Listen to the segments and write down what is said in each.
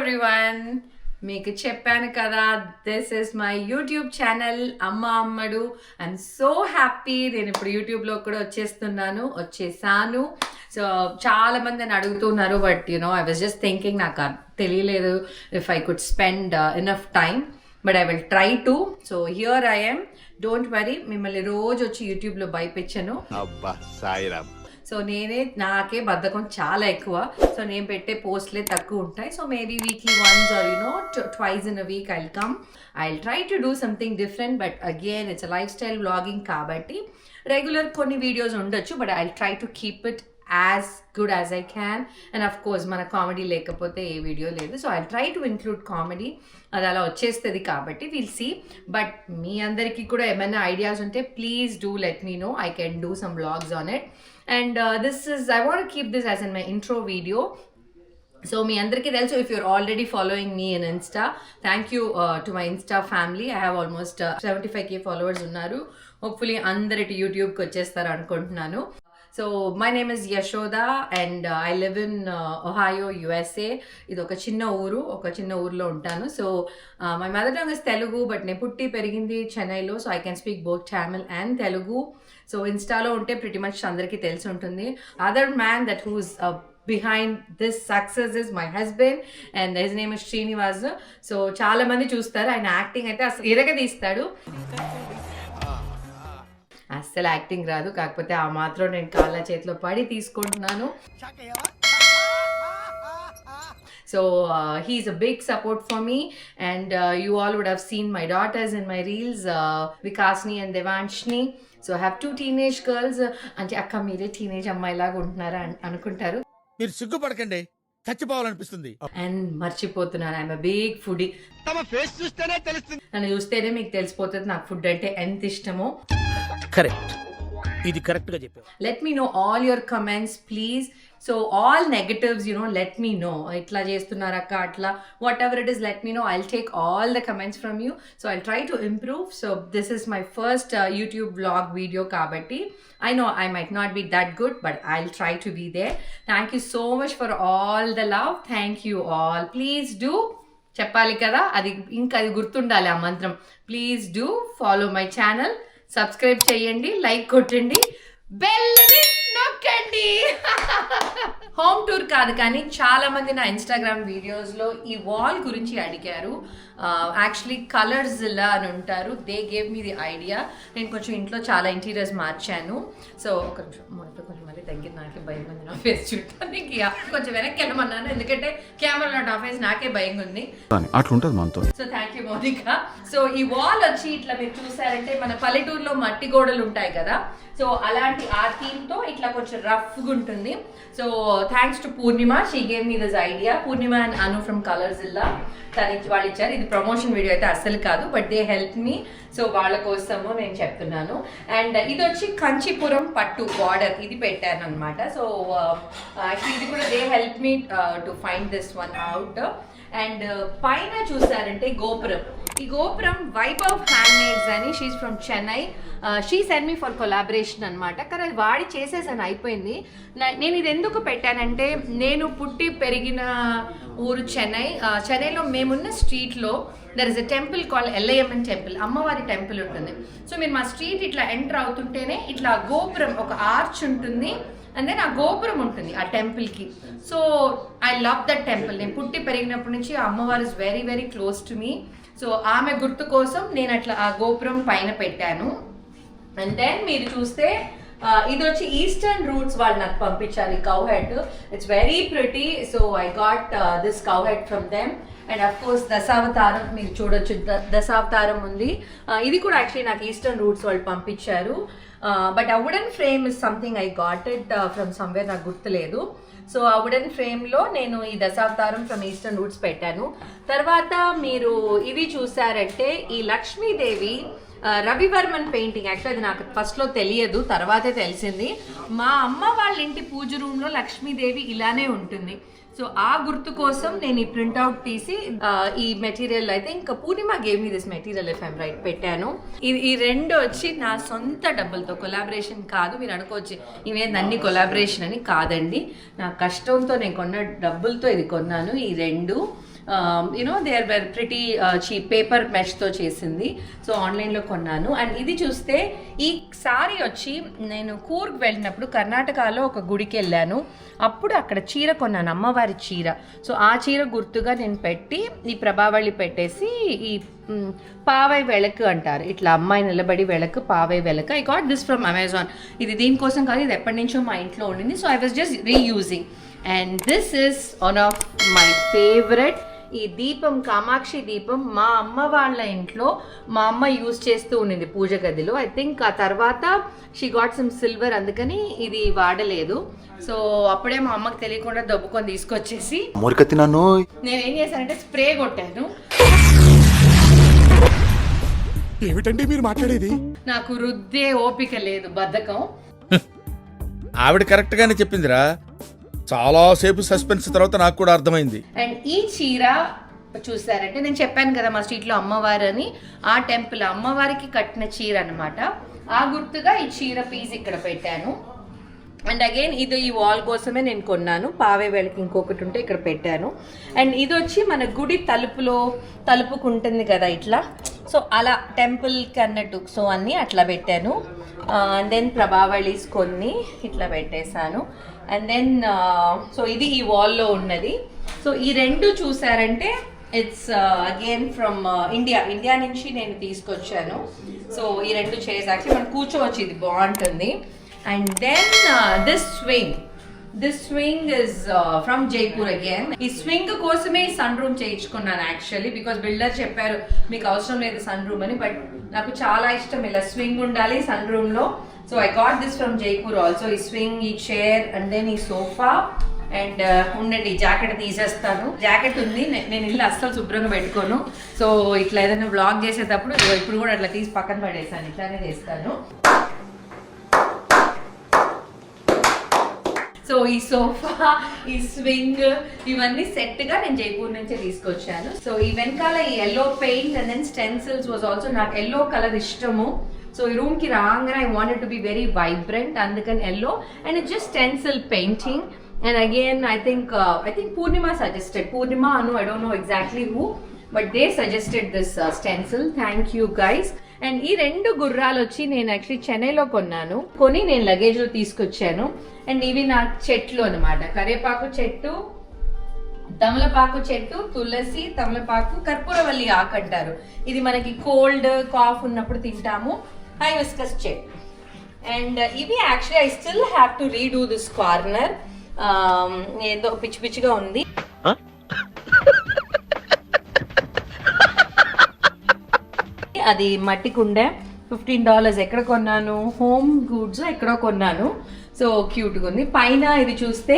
Everyone, మీకు చెప్పాను కదా, this is my YouTube channel అమ్మ అమ్మడు. I'm so happy. నేను ఇప్పుడు యూట్యూబ్లో కూడా వచ్చేసాను. సో చాలా మంది నన్ను అడుగుతున్నారు, but I was just thinking, నాకు తెలియలేదు if I could spend enough time, but I will try to. So here I M, don't worry. మిమ్మల్ని రోజు వచ్చి యూట్యూబ్లో భయపెచ్చాను. సో నాకే బద్ధకం చాలా ఎక్కువ. సో నేను పెట్టే పోస్ట్లే తక్కువ ఉంటాయి. So maybe weekly once or twice in a week I'll come. I'll try to do something different, but again it's life style vlogging కాబట్టి రెగ్యులర్ కొన్ని వీడియోస్ ఉండొచ్చు, but I'll try to keep it as good as I can. And of course మన comedy లేకపోతే ఏ video లేదు. So I'll try to include comedy. అది అలా వచ్చేస్తుంది కాబట్టి విల్ సీ. బట్ మీ అందరికీ కూడా ఏమైనా ఐడియాస్ ఉంటే please do let me know. I can do some vlogs on it. And I want to keep this as in my intro video. So మీ అందరికీ తెలుసు, if you're already following me in Insta, thank you to my Insta family. I have almost 75k followers ఉన్నారు. Hopefully అందరికి యూట్యూబ్కి వచ్చేస్తారు అనుకుంటున్నాను. So my name is Yashoda and I live in Ohio, USA. ఇది ఒక చిన్న ఊరులో ఉంటాను. So my mother tongue is Telugu, but నేను పుట్టి పెరిగింది చెన్నైలో. So I can speak both Tamil and Telugu. So ఇన్స్టాలో ఉంటే ప్రిటీ మచ్ అందరికీ తెలిసి ఉంటుంది. Other man that who's behind this success is my husband and his name is Srinivas. So చాలా మంది చూస్తారు, ఆయన యాక్టింగ్ అయితే అసలు ఇరగదీస్తాడు. అస్సలు యాక్టింగ్ రాదు, కాకపోతే ఆ మాత్రం నేను కాళ్ళ చేతిలో పడి తీసుకుంటున్నాను. So he's a big support for me, and you all would have seen my daughters in my reels, Vikasni and Devanshni. So I have 2 teenage girls. అంటే అక్క మీరే టీనేజ్ అమ్మాయిలాగా ఉంటున్నారా అనుకుంటారు. మీరు సిగ్గుపడకండి, చచ్చిపోవాలనిపిస్తుంది. అండ్ మర్చిపోతున్నాను, ఐఎమ్ బిగ్ ఫుడీ. తమ ఫేస్ చూస్తేనే తెలుస్తుంది. నన్ను చూస్తేనే మీకు తెలిసిపోతుంది నాకు ఫుడ్ అంటే ఎంత ఇష్టమో. కరెక్ట్, ఇది కరెక్ట్ గా చెప్పావు. Let me know all your comments please. So all negatives let me know. ఇట్లా చేస్తున్నారు అక్క అట్లా, whatever it is, let me know. I'll take all the comments from you. So I'll try to improve. So this is my first YouTube vlog video కాబట్టి I know I might not be that good, but I'll try to be there. Thank you so much for all the love. Thank you all. Please do చెప్పాలి కదా, అది ఇంకా అది గుర్తుండాలి ఆ మంత్రం. Please do follow my channel, subscribe చేయండి, like కొట్టండి, బెల్ని నొక్కండి. హోమ్ టూర్ కాదు కానీ చాలా మంది నా ఇన్స్టాగ్రామ్ వీడియోస్లో ఈ వాల్ గురించి అడిగారు. యాక్చువల్లీ కలర్స్ ఇలా అని ఉంటారు. They gave me the idea. నేను కొంచెం ఇంట్లో చాలా ఇంటీరియర్స్ మార్చాను. సో ఒక కొంచెం మళ్ళీ తగ్గింది, నాకే భయం ఉంది నా ఫేస్ చూడటానికి. కొంచెం వెనక్కి వెళ్ళమన్నాను, ఎందుకంటే కెమెరా నా ఫేస్ నాకే భయం ఉంది. So thank you Monica. So ఈ వాల్ వచ్చి ఇట్లా మీరు చూసారంటే మన పల్లెటూరులో మట్టి గోడలు ఉంటాయి కదా, సో అలాంటి ఆ థీమ్తో ఇట్లా కొంచెం రఫ్గా ఉంటుంది. So thanks to Purnima, she gave me this idea. Purnima and Anu from కలర్జిల్లా వాళ్ళు ఇచ్చారు. ఇది ప్రమోషన్ వీడియో అయితే అస్సలు కాదు, but they help me. So వాళ్ళ కోసము నేను చెప్తున్నాను. అండ్ ఇది వచ్చి కంచిపురం పట్టు బార్డర్ ఇది పెట్టాను అనమాట. సో ఇది కూడా they help me to find this one out. And పైన చూసారంటే గోపురం, ఈ గోపురం వైభవ్ హ్యాండ్మేడ్స్ అని, she's from Chennai. She send me for collaboration అనమాట. కానీ అది వాడి చేసేసాను, అయిపోయింది. నేను ఇది ఎందుకు పెట్టానంటే, నేను పుట్టి పెరిగిన ఊరు చెన్నై. చెన్నైలో మేమున్న స్ట్రీట్లో there is a temple call LIMN temple, అమ్మవారి టెంపుల్ ఉంటుంది. సో మీరు మా స్ట్రీట్ ఇట్లా ఎంటర్ అవుతుంటేనే ఇట్లా గోపురం, ఒక ఆర్చ్ ఉంటుంది, అండ్ దెన్ ఆ గోపురం ఉంటుంది ఆ టెంపుల్కి. So I love that temple. నేను పుట్టి పెరిగినప్పటి నుంచి ఆ అమ్మవారు is very very close to me. So ఆమె గుర్తు కోసం నేను అట్లా ఆ గోపురం పైన పెట్టాను. అండ్ దెన్ మీరు చూస్తే ఇది వచ్చి ఈస్టర్న్ రూట్స్ వాళ్ళు నాకు పంపించారు, ఈ cow head. It's very pretty. So I got this cow head from them. And of course Dashavataram మీరు చూడొచ్చు, దశావతారం ఉంది. ఇది కూడా యాక్చువల్లీ నాకు ఈస్టర్న్ రూట్స్ వాళ్ళు పంపించారు. బట్ ఆ wooden frame is something I got it from somewhere, నాకు గుర్తులేదు. సో ఆ వుడెన్ ఫ్రేమ్లో నేను ఈ దశావతారం ఫ్రమ్ ఈస్టర్న్ రూట్స్ పెట్టాను. తర్వాత మీరు ఇవి చూసారంటే ఈ లక్ష్మీదేవి రవివర్మన్ పెయింటింగ్. యాక్చువల్లీ అది నాకు ఫస్ట్లో తెలియదు, తర్వాతే తెలిసింది. మా అమ్మ వాళ్ళ ఇంటి పూజ రూమ్లో లక్ష్మీదేవి ఇలానే ఉంటుంది. సో ఆ గుర్తు కోసం నేను ఈ ప్రింట్అవుట్ తీసి ఈ మెటీరియల్ అయితే ఇంకా Purnima gave me this material if I'm right పెట్టాను. ఈ రెండు వచ్చి నా సొంత డబ్బులతో, కొలాబరేషన్ కాదు. మీరు అనుకోవచ్చు ఇవేందన్నీ కొలాబరేషన్ అని, కాదండి. నా కష్టంతో నేను కొన్న డబ్బులతో ఇది కొన్నాను ఈ రెండు. They are very pretty cheap, paper మెష్తో చేసింది. సో ఆన్లైన్లో కొన్నాను. అండ్ ఇది చూస్తే ఈ సారీ వచ్చి నేను కూర్గ్ వెళ్ళినప్పుడు కర్ణాటకలో ఒక గుడికి వెళ్ళాను, అప్పుడు అక్కడ చీర కొన్నాను, అమ్మవారి చీర. సో ఆ చీర గుర్తుగా నేను పెట్టి ఈ ప్రభావళి పెట్టేసి ఈ పావై వెళకు అంటారు, ఇట్లా అమ్మాయి నిలబడి వెళకు, పావై వెళకు. I got this from Amazon. ఇది దీనికోసం కాదు, ఇది ఎప్పటి నుంచో మా ఇంట్లో ఉండింది. So I was just reusing. And this is one of my favourite. ఈ దీపం, కామాక్షి దీపం, మా అమ్మ వాళ్ళ ఇంట్లో మా అమ్మ యూజ్ చేస్తూ ఉండింది పూజ గదిలో. ఐ థింక్ ఆ తర్వాత షీ గాట్ సమ్ సిల్వర్, అందుకని ఇది వాడలేదు. సో అప్పుడే మా అమ్మకి తెలియకుండా దొబ్బుకొని తీసుకొచ్చేసి నేనేం చేశానంటే స్ప్రే కొట్టాను. ఏమిటండి మీరు మాట్లాడేది? నాకు రుద్దే ఓపిక లేదు, బద్ధకం. ఆవిడ కరెక్ట్ గానే చెప్పిందిరా. చాలా సేపు సస్పెన్స్ తర్వాత నాకు కూడా అర్థమైంది. అండ్ ఈ చీర చూసారంటే నేను చెప్పాను కదా మా స్ట్రీట్లో అమ్మవారు అని, ఆ టెంపుల్ అమ్మవారికి కట్టిన చీర అనమాట. ఆ గుర్తుగా ఈ చీర పీస్ ఇక్కడ పెట్టాను. అండ్ అగైన్ ఇది ఈ వాల్ కోసమే నేను కొన్నాను, పావే వేళకి ఇంకొకటి ఉంటే ఇక్కడ పెట్టాను. అండ్ ఇది వచ్చి మన గుడి తలుపుకుంటుంది కదా ఇట్లా, సో అలా టెంపుల్కి అన్నట్టు, సో అన్నీ అట్లా పెట్టాను. అండ్ దెన్ ప్రభావళీస్ కొన్ని ఇట్లా పెట్టేశాను. అండ్ దెన్ సో ఇది ఈ వాల్లో ఉన్నది. సో ఈ రెండు చూసారంటే ఇట్స్ అగైన్ ఫ్రమ్ ఇండియా నుంచి నేను తీసుకొచ్చాను. సో ఈ రెండు చైర్స్ యాక్చువల్లీ మనం కూర్చోవచ్చు, ఇది బాగుంటుంది. And then this swing is from Jaipur again. ఈ స్వింగ్ కోసమే ఈ సన్ రూమ్ చేయించుకున్నాను యాక్చువల్లీ, బికాస్ బిల్డర్ చెప్పారు మీకు అవసరం లేదు సన్ రూమ్ అని, బట్ నాకు చాలా ఇష్టం ఇలా స్వింగ్ ఉండాలి సన్ రూమ్ లో. So I got this from Jaipur also. ఈ స్వింగ్, ఈ చైర్, అండ్ దెన్ ఈ సోఫా. అండ్ ఉండండి, జాకెట్ తీసేస్తాను. జాకెట్ ఉంది, నేను ఇల్లు అస్సలు శుభ్రంగా పెట్టుకోను. సో ఇట్లా ఏదైనా వ్లాగ్ చేసేటప్పుడు ఇప్పుడు కూడా అట్లా తీసి పక్కన పడేసాను, ఇట్లానే చేస్తాను. సో ఈ సోఫా, ఈ స్వింగ్, ఇవన్నీ సెట్ గా నేను జైపూర్ నుంచే తీసుకొచ్చాను. సో ఈ వెనకాల ఈ yellow paint and then stencils was also, నాకు ఎల్లో కలర్ ఇష్టము. సో ఈ రూమ్ కి రాగానే I wanted to be very vibrant, అందుకని yellow. And it's just stencil painting. And again, I think Purnima suggested. Purnima, Anu, I don't know exactly who, but they suggested this stencil. Thank you guys. And ఈ రెండు గుర్రాలు వచ్చి నేను actually చెన్నైలో కొని నేను luggage లో తీసుకొచ్చాను. అండ్ ఇవి నా చెట్లు అనమాట, కరేపాకు చెట్టు, తమలపాకు చెట్టు, తులసి, తమలపాకు, కర్పూరవల్లి ఆకు అంటారు. ఇది మనకి కోల్డ్ కాఫ్ ఉన్నప్పుడు తింటాము. హైబిస్కస్ చెట్టు. అండ్ ఇవి actually I still have to redo this corner. ఏదో పిచ్చి పిచ్చిగా ఉంది. అది మట్టి కుండే, $15 ఎక్కడ కొన్నాను, హోమ్ గుడ్స్ ఎక్కడో కొన్నాను. సో క్యూట్గా ఉంది. పైన ఇది చూస్తే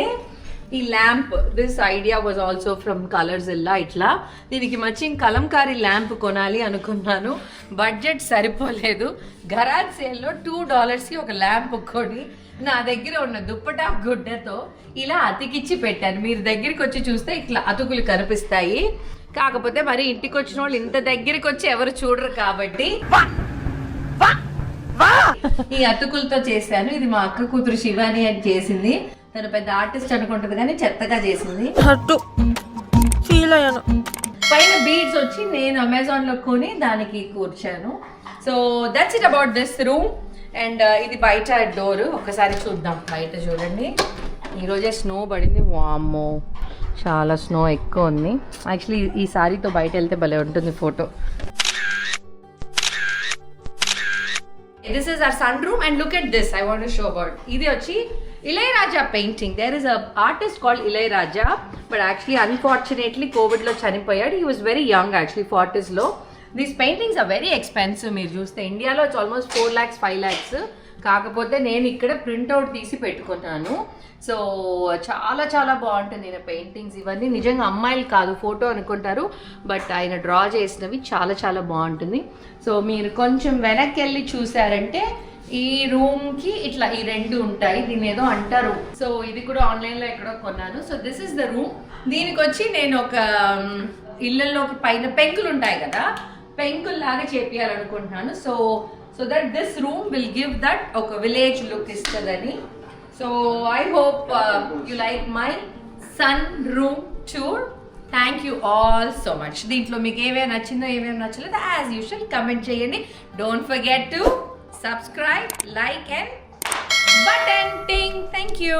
ఈ lamp, this idea was also from colours ఇల్లా. ఇట్లా దీనికి మచ్చింగ్ కలంకారీ ల్యాంప్ కొనాలి అనుకున్నాను, బడ్జెట్ సరిపోలేదు. గరాజ్ సేల్లో $2కి ఒక ల్యాంప్ కొని నా దగ్గర ఉన్న దుప్పటా గుడ్డతో ఇలా అతికిచ్చి పెట్టాను. మీరు దగ్గరికి వచ్చి చూస్తే ఇట్లా అతుకులు కనిపిస్తాయి. కాకపోతే మరి ఇంటికి వచ్చిన వాళ్ళు ఇంత దగ్గరికి వచ్చి ఎవరు చూడరు కాబట్టి ఈ అతుకులతో చేశాను. ఇది మా అక్క కూతురు శివాని అని చేసింది. తను పెద్ద ఆర్టిస్ట్ అనుకుంటది కానీ చెత్తగా చేసింది. పైన బీడ్స్ వచ్చి నేను అమెజాన్ లో కొని దానికి కూర్చాను. So that's it about this room. And ఇది బయట డోర్, ఒకసారి చూద్దాం. బయట చూడండి, ఈరోజే స్నో పడింది. వామ్మో, చాలా స్నో ఎక్కువ ఉంది. యాక్చువల్లీ ఈ సారీతో బయట వెళ్తే భలే ఉంటుంది photo. This is our sun room. And look at this, I want to show about. ఇది వచ్చి Ilayaraja painting. There is a artist called Ilayaraja, but actually unfortunately కోవిడ్లో చనిపోయాడు. He was very young actually, 40sలో. These paintings are very expensive. మీరు చూస్తే ఇండియాలో it's almost 4 lakhs 5 lakhs. కాకపోతే నేను ఇక్కడ ప్రింట్అవుట్ తీసి పెట్టుకున్నాను. సో చాలా చాలా బాగుంటుంది ఈయన పెయింటింగ్స్. ఇవన్నీ నిజంగా అమ్మాయిలు కాదు, ఫోటో అనుకుంటారు, బట్ ఆయన డ్రా చేసినవి చాలా చాలా బాగుంటుంది. సో మీరు కొంచెం వెనక్కి వెళ్ళి చూసారంటే ఈ రూమ్కి ఇట్లా ఈ రెండు ఉంటాయి. దీని ఏదో అంటారు. సో ఇది కూడా ఆన్లైన్లో ఎక్కడో కొన్నాను. So this is the room. దీనికి వచ్చి నేను ఒక ఇళ్ళల్లోకి పైన పెంకులు ఉంటాయి కదా, పెంకుల్లాగా చేపియాలనుకుంటున్నాను. So that this room will give that ఒక విలేజ్ లుక్ ఇస్తుందని. So I hope you like my sun room tour. Thank you all so much. దీంట్లో మీకు ఏమేమి నచ్చిందో ఏమేమి నచ్చలేదో యాజ్ యూజువల్ కమెంట్ చేయండి. Don't forget to subscribe, like and button టింగ్. Thank you.